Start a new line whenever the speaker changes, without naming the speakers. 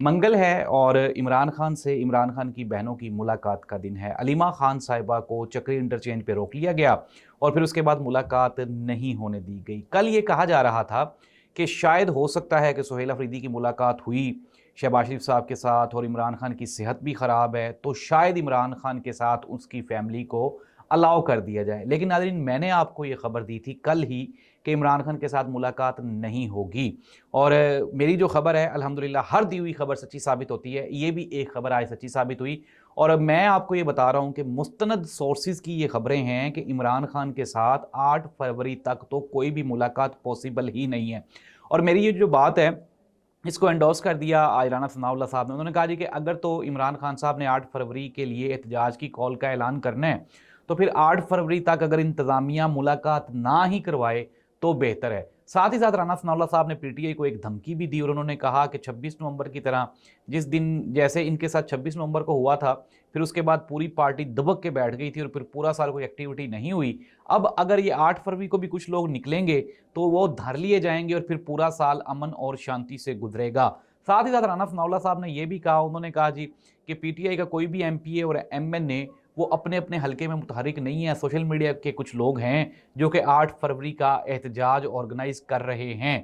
मंगल है और इमरान खान से इमरान खान की बहनों की मुलाकात का दिन है। अलीमा खान साहिबा को चक्री इंटरचेंज पे रोक लिया गया और फिर उसके बाद मुलाकात नहीं होने दी गई। कल ये कहा जा रहा था कि शायद हो सकता है कि सुहेल अफरीदी की मुलाकात हुई शहबाज शरीफ साहब के साथ और इमरान खान की सेहत भी ख़राब है, तो शायद इमरान खान के साथ उसकी फैमिली को अलाउ कर दिया जाए। लेकिन नाज़रीन, मैंने आपको ये खबर दी थी कल ही कि इमरान खान के साथ मुलाकात नहीं होगी। और मेरी जो खबर है अल्हम्दुलिल्लाह हर दी हुई खबर सच्ची साबित होती है। ये भी एक खबर आज सच्ची साबित हुई और मैं आपको ये बता रहा हूँ कि मुस्तनद सोर्सेज की ये खबरें हैं कि इमरान खान के साथ 8 फरवरी तक तो कोई भी मुलाकात पॉसिबल ही नहीं है। और मेरी ये जो बात है इसको एंडोर्स कर दिया आज राना सनाउल्लाह साहब ने। उन्होंने कहा जी कि अगर तो इमरान खान साहब ने 8 फरवरी के लिए एहतजाज की कॉल का ऐलान करना है तो फिर 8 फरवरी तक अगर इंतज़ामिया मुलाकात ना ही करवाए तो बेहतर है। साथ ही साथ राना सनाउल्लाह साहब ने पीटीआई को एक धमकी भी दी और उन्होंने कहा कि 26 नवंबर की तरह जिस दिन जैसे इनके साथ 26 नवंबर को हुआ था, फिर उसके बाद पूरी पार्टी दबक के बैठ गई थी और फिर पूरा साल कोई एक्टिविटी नहीं हुई। अब अगर ये 8 फरवरी को भी कुछ लोग निकलेंगे तो वो धर लिए जाएंगे और फिर पूरा साल अमन और शांति से गुजरेगा। साथ ही साथ राना सनाउल्लाह साहब ने यह भी कहा, उन्होंने कहा जी कि पीटीआई का कोई भी एमपीए और एमएनए वो अपने अपने हलके में मुतहरिक नहीं है। सोशल मीडिया के कुछ लोग हैं जो कि 8 फरवरी का एहतजाज ऑर्गेनाइज कर रहे हैं।